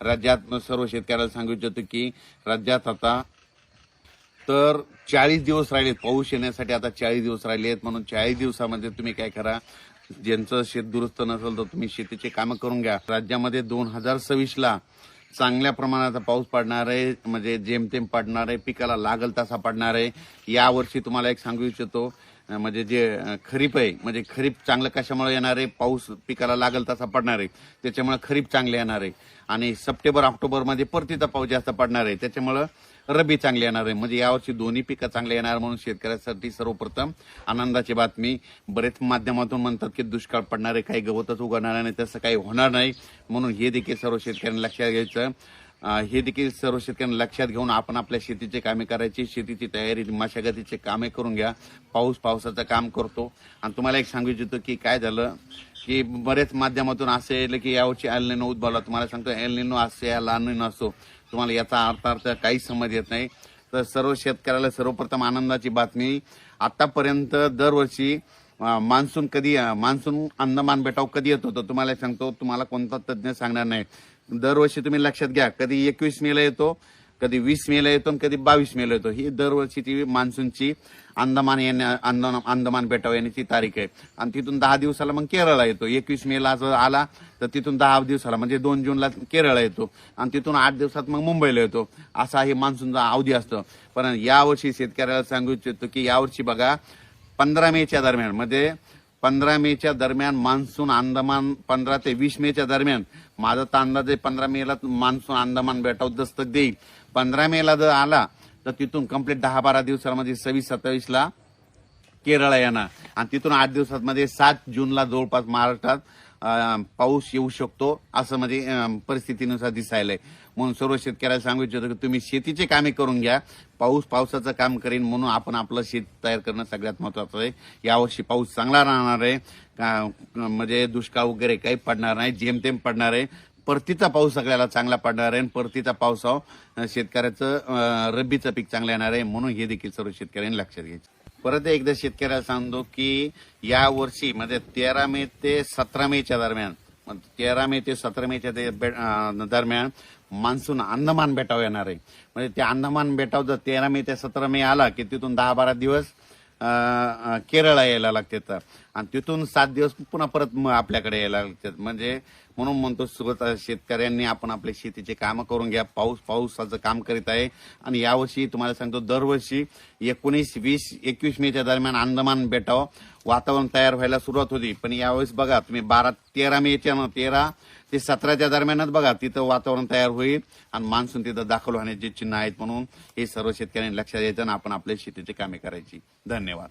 राज्यात सर्व शेतकऱ्याला सांगू इच्छितो की राज्यात आता तर 40 दिवस राहिलेत पाऊस येण्यासाठी. आता 40 दिवस राहिले आहेत, म्हणून 40 दिवसामध्ये तुम्ही काय करा, ज्यांचं शेत दुरुस्त नसेल तर तुम्ही शेतीचे कामं करून घ्या. राज्यामध्ये 2026ला चांगल्या प्रमाणाचा पाऊस पडणार आहे, म्हणजे जेमतेम पडणार आहे, पिकाला लागल तसा पडणार आहे. यावर्षी तुम्हाला एक सांगू इच्छितो, म्हणजे जे खरीप आहे, म्हणजे खरीप चांगलं कशामुळे येणार आहे, पाऊस पिकाला लागल तसा पडणार आहे, त्याच्यामुळे खरीप चांगले येणार आहे. आणि सप्टेंबर ऑक्टोबरमध्ये परतीचा पाऊस जास्त पडणार आहे, त्याच्यामुळे रब्बी चांगले येणार आहे. म्हणजे यावर्षी दोन्ही पिकं चांगले येणार, म्हणून शेतकऱ्यांसाठी सर्वप्रथम आनंदाची बातमी. बरेच माध्यमातून म्हणतात की दुष्काळ पडणार आहे, काही गवतच उगवणार नाही, तसं काही होणार नाही. म्हणून हे देखील सर्व शेतकऱ्यांनी लक्षात घ्यायचं. हे देखील सर्व शेतकऱ्यांनी लक्षात घेऊन आपण आपल्या शेतीचे कामे करायची, शेतीची तयारी मशागतीचे कामे करून घ्या. पावसाचं काम करतो. आणि तुम्हाला एक सांगू इच्छितो की काय झालं की बरेच माध्यमातून असे येईल की यावर्षी एल निनो उद्भवला. तुम्हाला सांगतो एल निनो असो या ला निनो असो, तुम्हाला याचा अर्थ काहीच समज येत नाही. तर सर्व शेतकऱ्याला सर्वप्रथम आनंदाची बातमी. आतापर्यंत दरवर्षी मान्सून अंदमान बेटाव कधी येत होतं तुम्हाला सांगतो, तुम्हाला कोणता तज्ज्ञ सांगणार नाही. दरवर्षी तुम्ही लक्षात घ्या, कधी 21 मेला येतो, कधी 20 मेला येतो, कधी 22 मेला येतो. ही दरवर्षीची मान्सूनची अंदमान बेटावर येण्याची तारीख आहे. आणि तिथून 10 दिवसाला मग केरळला येतो. 21 मेला जर आला तर तिथून 10 दिवसाला म्हणजे 2 जूनला केरळला येतो, आणि तिथून 8 दिवसात मग मुंबईला येतो. असा हे मान्सूनचा अवधी असतो. पण यावर्षी शेतकऱ्याला सांगू इच्छितो की यावर्षी बघा 15 मेच्या दरम्यान, म्हणजे 15 मेच्या दरम्यान मान्सून अंदमान, 15 ते 20 मेच्या दरम्यान माझा तर अंदाज आहे 15 मेला मान्सून अंदमान बेटावर दस्तक देईल. 15 मेला जर आला तर तिथून कंप्लीट 10-12 दिवसांमध्ये 26-27ला केरळ येणार, आणि तिथून 8 दिवसांमध्ये 7 जूनला जवळपास महाराष्ट्रात पाऊस येऊ शकतो, असं म्हणजे परिस्थितीनुसार दिसायलंय. म्हणून सर्व शेतकऱ्याला सांगू इच्छितो की तुम्ही शेतीचे कामे करून घ्या. पावसाचं काम करीन, म्हणून आपण आपलं शेत तयार करणं सगळ्यात महत्वाचं आहे. यावर्षी पाऊस चांगला राहणार आहे, म्हणजे दुष्काळ वगैरे काही पडणार नाही, जेमतेम पडणार आहे. परतीचा पाऊस सगळ्याला चांगला पडणार आहे, आणि परतीचा पावसावर शेतकऱ्याचं रब्बीचं पीक चांगलं येणार आहे. म्हणून हे देखील सर्व शेतकऱ्यांनी लक्षात घ्यायचं. परत एकदा शेतकऱ्याला सांगतो की या वर्षी म्हणजे 13 मे ते 17 मेच्या दरम्यान, 13 मे ते 17 मेच्या दरम्यान मान्सून अंदमान बेटावर येणार आहे. म्हणजे त्या अंदमान बेटावर जर 13 मे ते 17 मे आला की तिथून 10-12 दिवस केरळला यायला लागतात, आणि तिथून 7 दिवस पुन्हा परत आपल्याकडे यायला लागतात. म्हणजे म्हणून म्हणतो शेतकऱ्यांनी आपण आपले शेतीचे कामं करून घ्या. पावसाचं काम करीत आहे. आणि यावर्षी तुम्हाला सांगतो दरवर्षी 19, 20, 21 मेच्या दरम्यान अंदमान बेटावर वातावरण तयार व्हायला सुरुवात होती. पण यावेळेस बघा तुम्ही 13 मेच्या 13 ते 17च्या दरम्यानच बघा तिथं वातावरण तयार होईल, आणि मान्सून तिथं दाखल होण्याची चिन्ह आहेत. म्हणून हे सर्व शेतकऱ्यांनी लक्षात द्यायचं आणि आपण आपल्या शेतीची कामे करायची. धन्यवाद.